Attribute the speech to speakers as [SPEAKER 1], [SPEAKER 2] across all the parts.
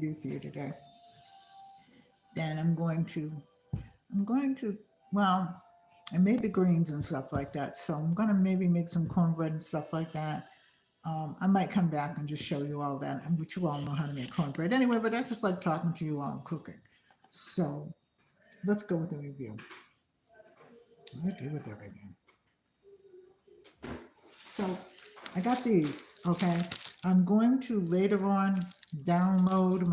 [SPEAKER 1] review for you today. Then I'm going to, well, I made the greens and stuff like that. So I'm going to maybe make some cornbread and stuff like that. I might come back and just show you all that, but you all know how to make cornbread anyway, but I just like talking to you while I'm cooking. So let's go with the review. What do I do with everything? So I got these, okay? I'm going to later on download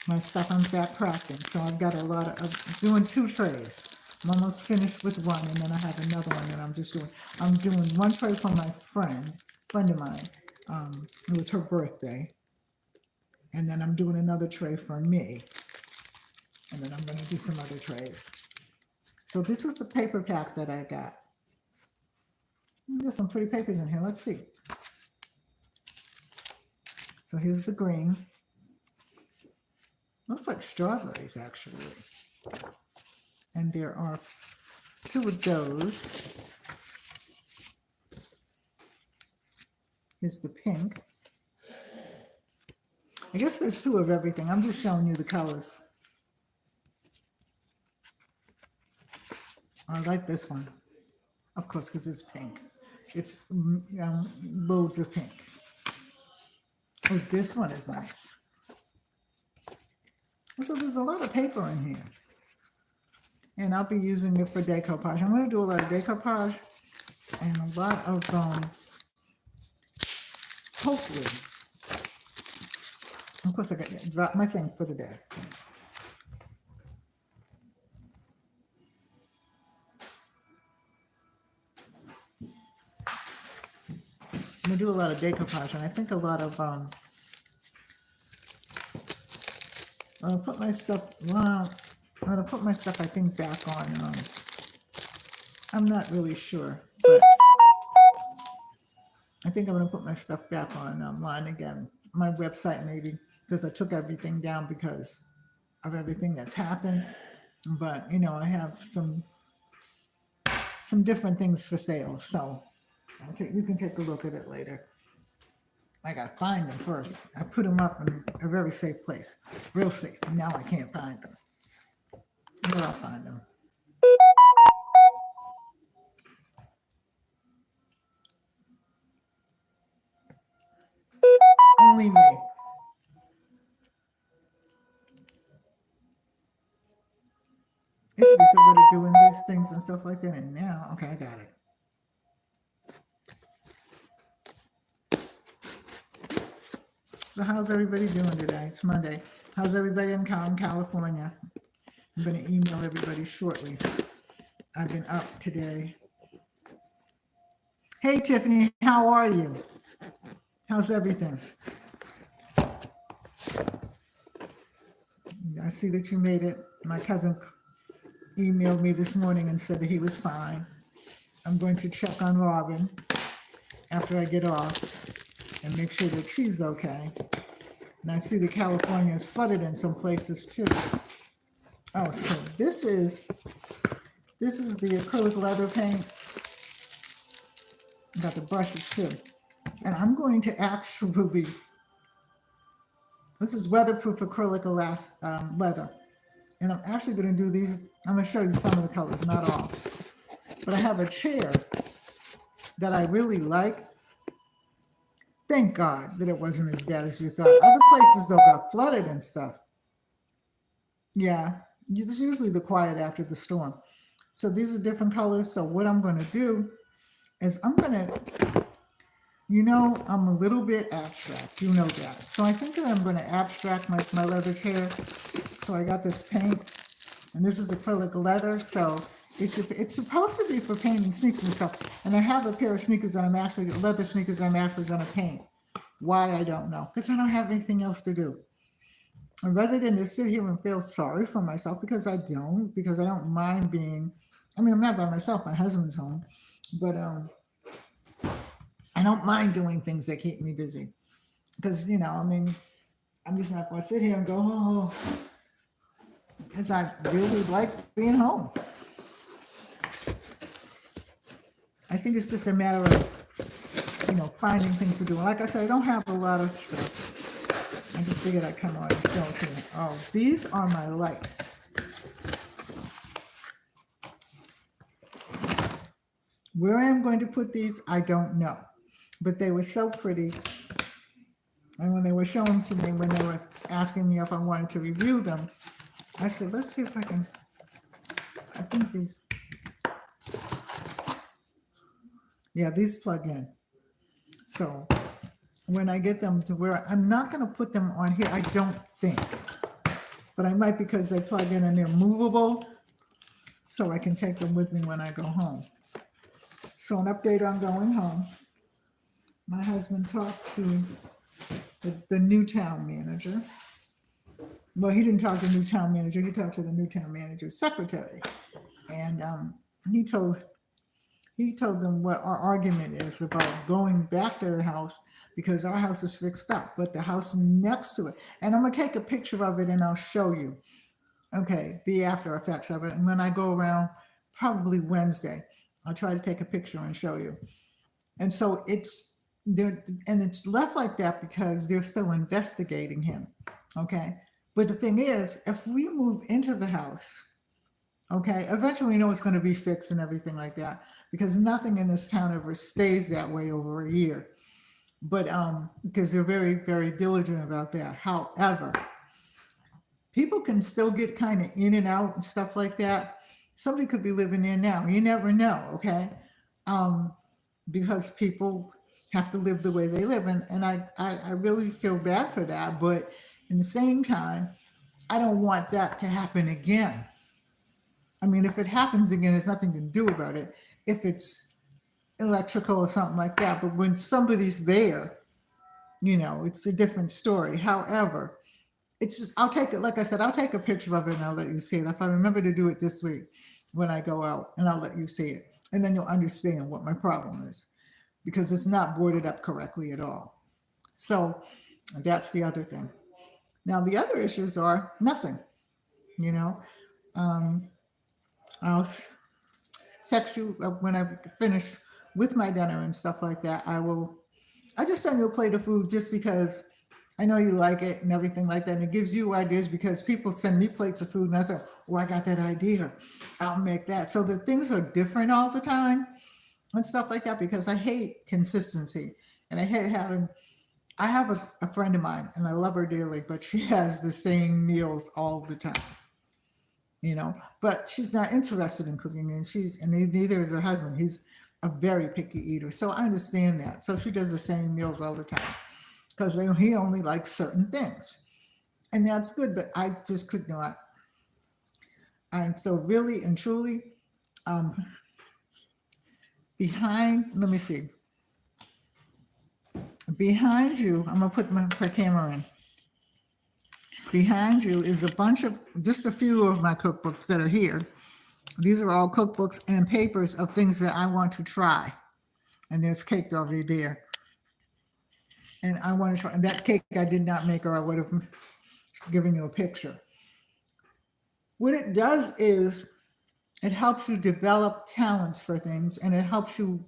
[SPEAKER 1] my stuff I'm back crafting. So I've got a lot of doing 2 trays. I'm almost finished with one, and then I have another one that I'm just doing. I'm doing one tray for my friend of mine. It was her birthday. And then I'm doing another tray for me. And then I'm going to do some other trays. So this is the paper pack that I got. There's some pretty papers in here. Let's see. So here's the green. Looks like strawberries, actually. And there are 2 of those. Here's the pink. I guess there's 2 of everything. I'm just showing you the colors. I like this one, of course, because it's pink. It's loads of pink. Oh, this one is nice. So there's a lot of paper in here. And I'll be using it for decoupage. I'm going to do a lot of decoupage and a lot of, hopefully, of course, I got to drop my thing for the day. I'm going to do a lot of decoupage, and I think a lot of, I'll put my stuff, well, I'm going to put my stuff, I think, back on, I'm not really sure, but I think I'm going to put my stuff back on online again, my website maybe, because I took everything down because of everything that's happened. But, you know, I have some different things for sale, so you can take a look at it later. I got to find them first. I put them up in a very safe place, real safe. And now I can't find them. But I'll find them. Only me. Used to be so good at doing these things and stuff like that, and now, okay, I got it. So how's everybody doing today? It's Monday. How's everybody in California? I'm going to email everybody shortly. I've been up today. Hey, Tiffany, how are you? How's everything? I see that you made it. My cousin emailed me this morning and said that he was fine. I'm going to check on Robin after I get off and make sure that she's okay. And I see that California is flooded in some places too. Oh, so this is the acrylic leather paint. Got the brushes too. And I'm going to actually, this is weatherproof acrylic leather. And I'm actually going to do these, I'm going to show you some of the colors, not all. But I have a chair that I really like. Thank God that it wasn't as bad as you thought. Other places, though, got flooded and stuff. Yeah, it's usually the quiet after the storm. So these are different colors. So what I'm going to do is I'm going to, you know, I'm a little bit abstract. You know that. So I think that I'm going to abstract my leather chair. So I got this paint, and this is acrylic leather. So it's supposed to be for painting sneakers and stuff. And I have a pair of sneakers that leather sneakers I'm actually going to paint. Why, I don't know. Because I don't have anything else to do. And rather than to sit here and feel sorry for myself, because I don't mind being, I mean, I'm not by myself, my husband's home. But I don't mind doing things that keep me busy. Because, you know, I mean, I'm just not going to sit here and go, oh, because I really like being home. I think it's just a matter of, you know, finding things to do. Like I said, I don't have a lot of stuff. I just figured I'd come on and show it to you. Oh, these are my lights. Where I'm going to put these, I don't know. But they were so pretty. And when they were shown to me, when they were asking me if I wanted to review them, I said, let's see if I can, I think these, yeah, these plug in. So when I get them to where, I'm not going to put them on here, I don't think. But I might, because they plug in and they're movable, so I can take them with me when I go home. So an update on going home. My husband talked to the new town manager. Well, he didn't talk to the new town manager. He talked to the new town manager's secretary. And he told them what our argument is about going back to their house, because our house is fixed up, but the house next to it. And I'm going to take a picture of it and I'll show you, okay, the after effects of it. And when I go around, probably Wednesday, I'll try to take a picture and show you. And so it's there, and it's left like that because they're still investigating him. Okay. But the thing is, if we move into the house, okay, eventually we know it's going to be fixed and everything like that, because nothing in this town ever stays that way over a year. But because they're very, very diligent about that. However, people can still get kind of in and out and stuff like that. Somebody could be living there now. You never know, okay? Because people have to live the way they live. And I really feel bad for that. But in the same time, I don't want that to happen again. I mean, if it happens again, there's nothing to do about it. If it's electrical or something like that. But when somebody's there, you know, it's a different story. However, it's just, I'll take it, like I said, I'll take a picture of it and I'll let you see it. If I remember to do it this week when I go out, and I'll let you see it. And then you'll understand what my problem is, because it's not boarded up correctly at all. So that's the other thing. Now, the other issues are nothing, you know. I'll text you when I finish with my dinner and stuff like that. I just send you a plate of food just because I know you like it and everything like that. And it gives you ideas, because people send me plates of food and I say, oh, I got that idea, I'll make that. So the things are different all the time and stuff like that, because I hate consistency. And I hate having, I have a friend of mine and I love her dearly, but she has the same meals all the time, you know, but she's not interested in cooking, and neither is her husband. He's a very picky eater. So I understand that. So she does the same meals all the time, because he only likes certain things. And that's good, but I just could not. And so really and truly, let me see. Behind you, I'm going to put my camera in. Behind you is a bunch of, just a few of my cookbooks that are here. These are all cookbooks and papers of things that I want to try. And there's cake already there. And I want to try that cake. I did not make, or I would have given you a picture. What it does is it helps you develop talents for things, and it helps you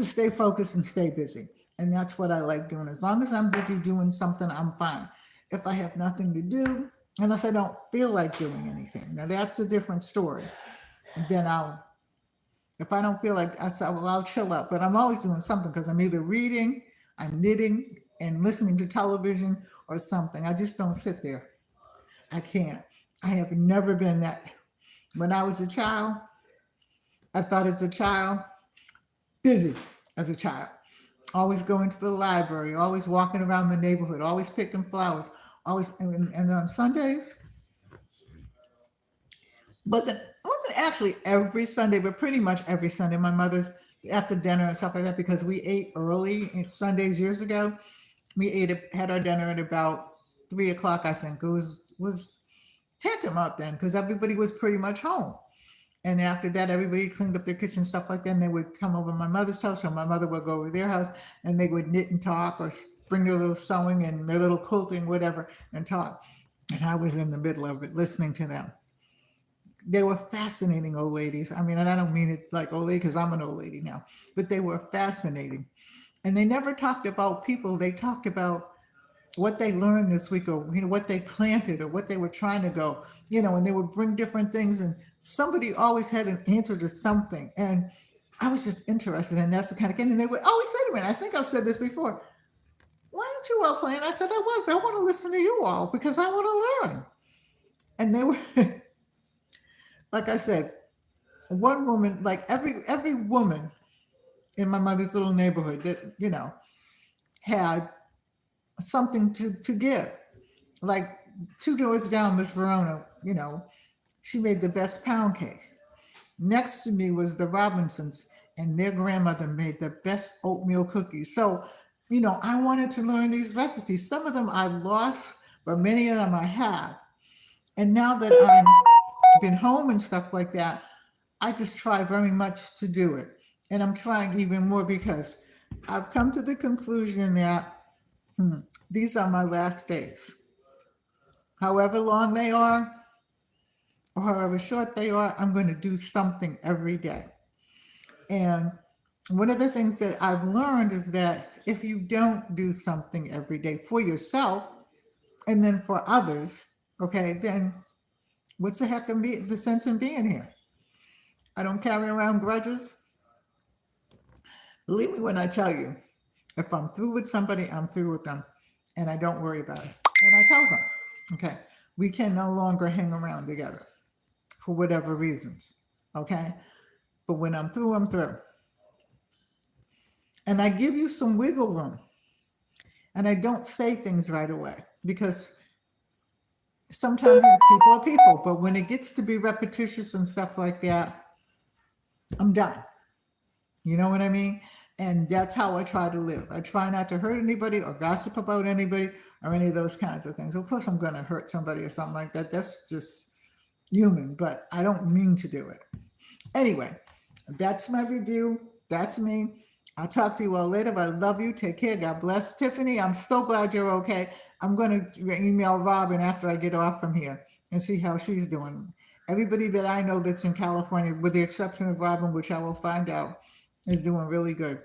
[SPEAKER 1] stay focused and stay busy. And that's what I like doing. As long as I'm busy doing something, I'm fine. If I have nothing to do, unless I don't feel like doing anything, now that's a different story. Then if I don't feel like, I say, well, I'll chill out. But I'm always doing something, because I'm either reading, I'm knitting, and listening to television or something. I just don't sit there. I can't. I have never been that. When I was a child, I thought as a child, busy as a child. Always going to the library, always walking around the neighborhood, always picking flowers, always, and on Sundays, wasn't actually every Sunday, but pretty much every Sunday, my mother's after dinner and stuff like that, because we ate early in Sundays years ago. We had our dinner at about 3:00, I think. It was tantamount then, because everybody was pretty much home. And after that, everybody cleaned up their kitchen, stuff like that. And they would come over to my mother's house, or my mother would go over their house, and they would knit and talk, or bring their little sewing and their little quilting, whatever, and talk. And I was in the middle of it, listening to them. They were fascinating old ladies. I mean, and I don't mean it like old lady, because I'm an old lady now, but they were fascinating. And they never talked about people. They talked about what they learned this week, or what they planted, or what they were trying to go, and they would bring different things, and somebody always had an answer to something, and I was just interested, and that's the kind of thing. And they would always say to me, and I think I've said this before, why aren't you all playing? I said, I want to listen to you all because I want to learn. And they were, like I said, one woman, like every woman in my mother's little neighborhood that, had something to give. Like 2 doors down, Miss Verona, she made the best pound cake. Next to me was the Robinsons, and their grandmother made the best oatmeal cookies. So, I wanted to learn these recipes. Some of them I lost, but many of them I have. And now that I've been home and stuff like that, I just try very much to do it. And I'm trying even more because I've come to the conclusion that these are my last days. However long they are, or however short they are, I'm going to do something every day. And one of the things that I've learned is that if you don't do something every day for yourself and then for others, okay, then what's the heck of the sense in being here? I don't carry around grudges. Believe me when I tell you, if I'm through with somebody, I'm through with them, and I don't worry about it. And I tell them, okay, we can no longer hang around together for whatever reasons, okay? But when I'm through, I'm through. And I give you some wiggle room. And I don't say things right away because sometimes people are people, but when it gets to be repetitious and stuff like that, I'm done. You know what I mean? And that's how I try to live. I try not to hurt anybody or gossip about anybody or any of those kinds of things. Of course, I'm going to hurt somebody or something like that. That's just human, but I don't mean to do it. Anyway, that's my review. That's me. I'll talk to you all later, but I love you. Take care. God bless. Tiffany, I'm so glad you're okay. I'm going to email Robin after I get off from here and see how she's doing. Everybody that I know that's in California, with the exception of Robin, which I will find out, is doing really good.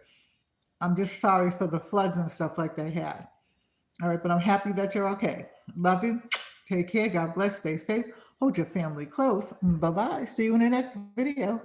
[SPEAKER 1] I'm just sorry for the floods and stuff like they had. All right, but I'm happy that you're okay. Love you. Take care. God bless. Stay safe. Hold your family close. Bye-bye. See you in the next video.